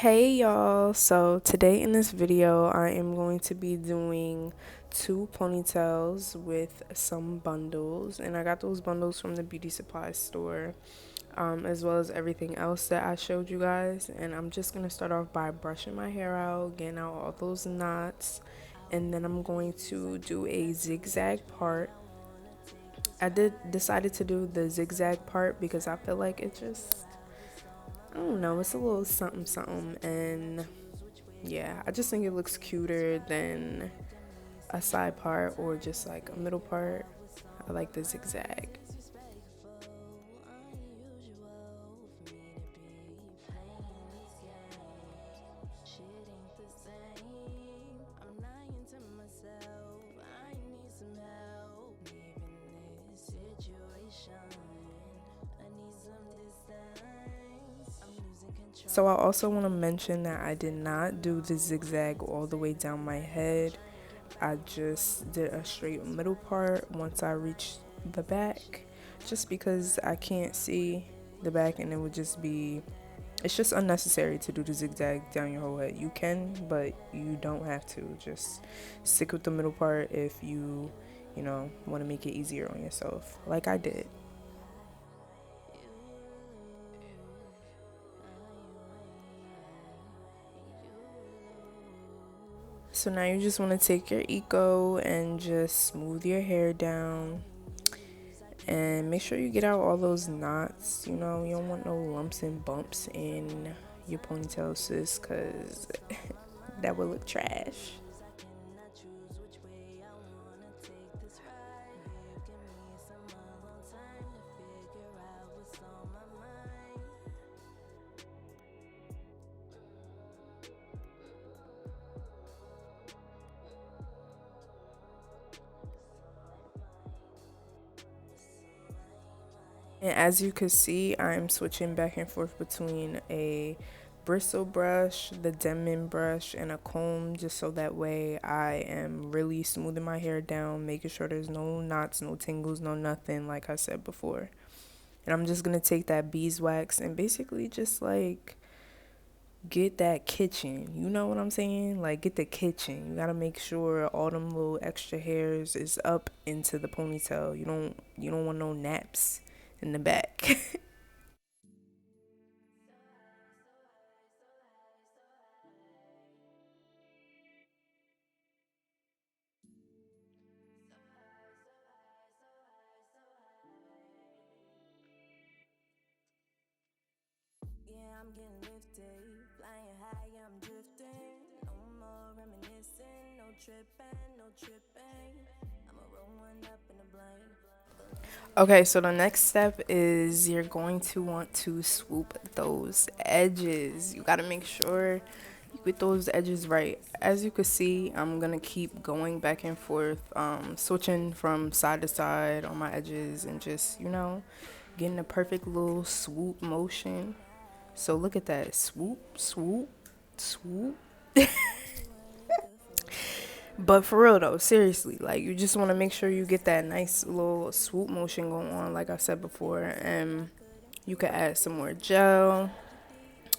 Hey y'all, so today in this video I am going to be doing two ponytails with some bundles, and I got those bundles from the beauty supply store, as well as everything else that I showed you guys. And I'm just going to start off by brushing my hair out, getting out all those knots, and then I'm going to do a zigzag part. I decided to do the zigzag part because I feel like it just, I don't know, it's a little something something, and yeah, I just think it looks cuter than a side part or just like a middle part. I like the zigzag. So I also want to mention that I did not do the zigzag all the way down my head. I just did a straight middle part once I reached the back, just because I can't see the back and it would just be, it's just unnecessary to do the zigzag down your whole head. You can, but you don't have to. Just stick with the middle part if you want to make it easier on yourself, like I did. So now you just want to take your Eco and just smooth your hair down. And make sure you get out all those knots. You don't want no lumps and bumps in your ponytail, sis, because that would look trash. And as you can see, I'm switching back and forth between a bristle brush, the Denman brush, and a comb, just so that way I am really smoothing my hair down, making sure there's no knots, no tangles, no nothing, like I said before. And I'm just going to take that beeswax and basically just like get that kitchen. You know what I'm saying? Like, get the kitchen. You got to make sure all them little extra hairs is up into the ponytail. You don't want no naps in the back. Okay, so the next step is you're going to want to swoop those edges. You got to make sure you get those edges right. As you can see, I'm going to keep going back and forth, switching from side to side on my edges and just, getting a perfect little swoop motion. So look at that. Swoop, swoop, swoop. But for real though, seriously, like you just want to make sure you get that nice little swoop motion going on, like I said before. And you could add some more gel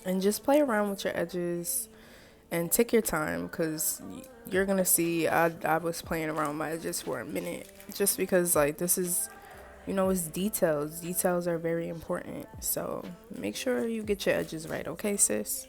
and just play around with your edges and take your time, because you're gonna see I was playing around with my edges for a minute, just because like this is, it's details are very important. So make sure you get your edges right, okay, sis?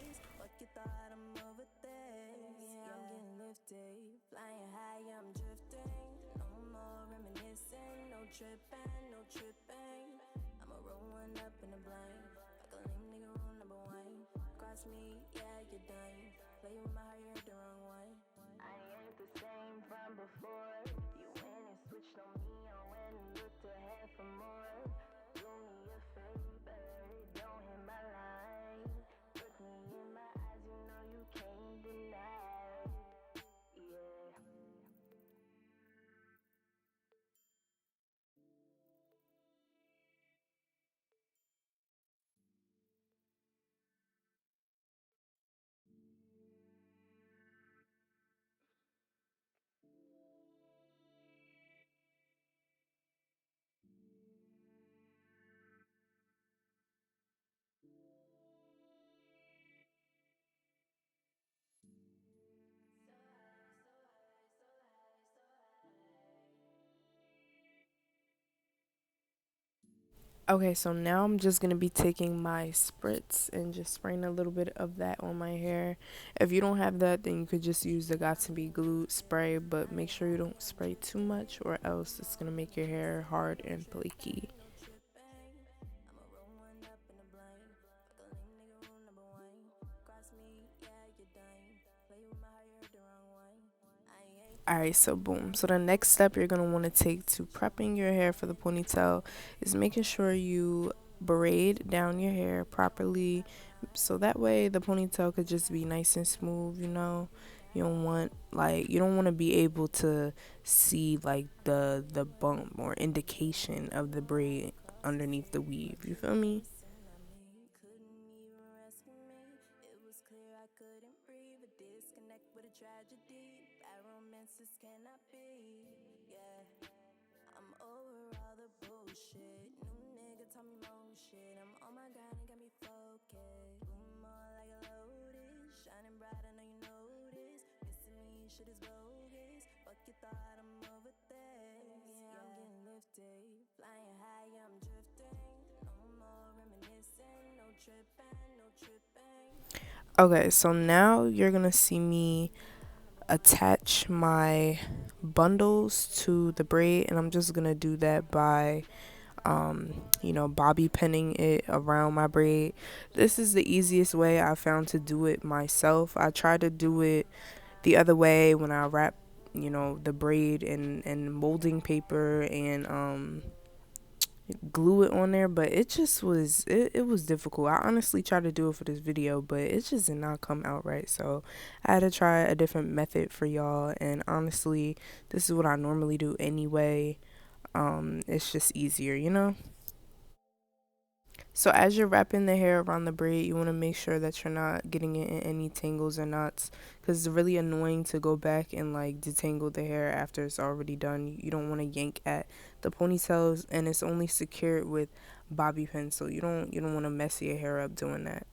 Okay, so now I'm just gonna be taking my spritz and just spraying a little bit of that on my hair. If you don't have that, then you could just use the Got to Be Glued spray, but make sure you don't spray too much or else it's gonna make your hair hard and flaky. Alright, so boom. So the next step you're gonna want to take to prepping your hair for the ponytail is making sure you braid down your hair properly, so that way the ponytail could just be nice and smooth, you know. You don't want to be able to see like the bump or indication of the braid underneath the weave. You feel me? Okay, so now you're gonna see me attach my bundles to the braid, and I'm just gonna do that by bobby pinning it around my braid. This is the easiest way I found to do it myself. I try to do it the other way when I wrap the braid in molding paper and glue it on there, but it was difficult. I honestly tried to do it for this video, but it just did not come out right, so I had to try a different method for y'all. And honestly, this is what I normally do anyway. It's just easier, you know. So as you're wrapping the hair around the braid, you want to make sure that you're not getting it in any tangles or knots, because it's really annoying to go back and like detangle the hair after it's already done. You don't want to yank at the ponytails, and it's only secured with bobby pins, so you don't want to mess your hair up doing that.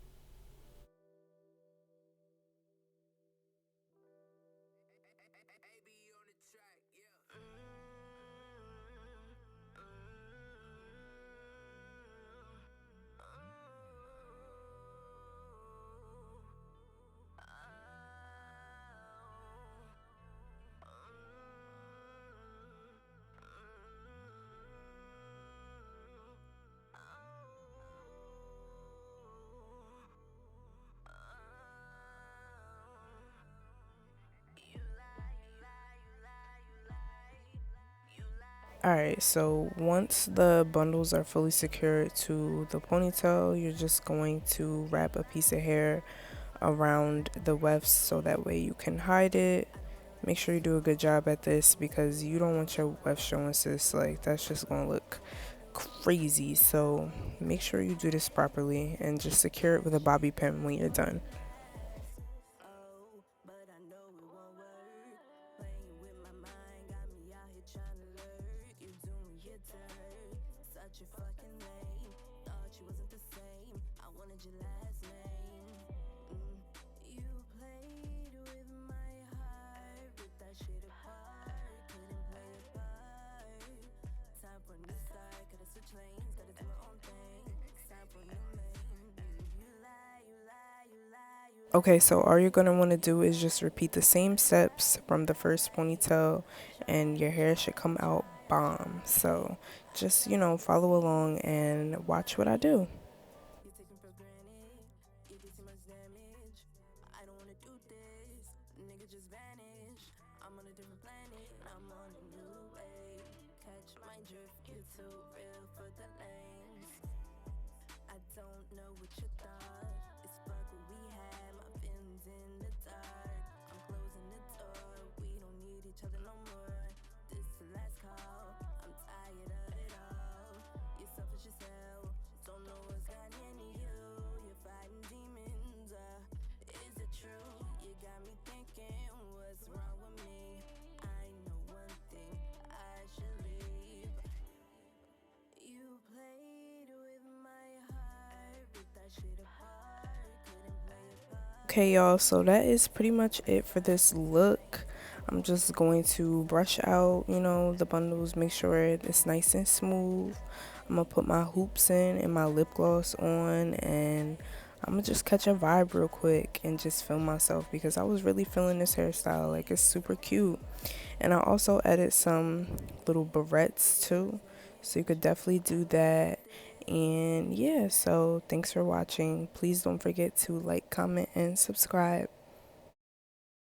Alright, so once the bundles are fully secured to the ponytail, you're just going to wrap a piece of hair around the wefts so that way you can hide it. Make sure you do a good job at this because you don't want your weft showing, sis. Like, that's just gonna look crazy. So make sure you do this properly and just secure it with a bobby pin when you're done. Okay, so all you're going to want to do is just repeat the same steps from the first ponytail, and your hair should come out bomb. So just, follow along and watch what I do. Okay, y'all, so that is pretty much it for this look. I'm just going to brush out, the bundles, make sure it's nice and smooth. I'm gonna put my hoops in and my lip gloss on, and I'm gonna just catch a vibe real quick and just film myself because I was really feeling this hairstyle. Like, it's super cute. And I also added some little barrettes too, so you could definitely do that. And yeah, so thanks for watching. Please don't forget to like, comment, and subscribe.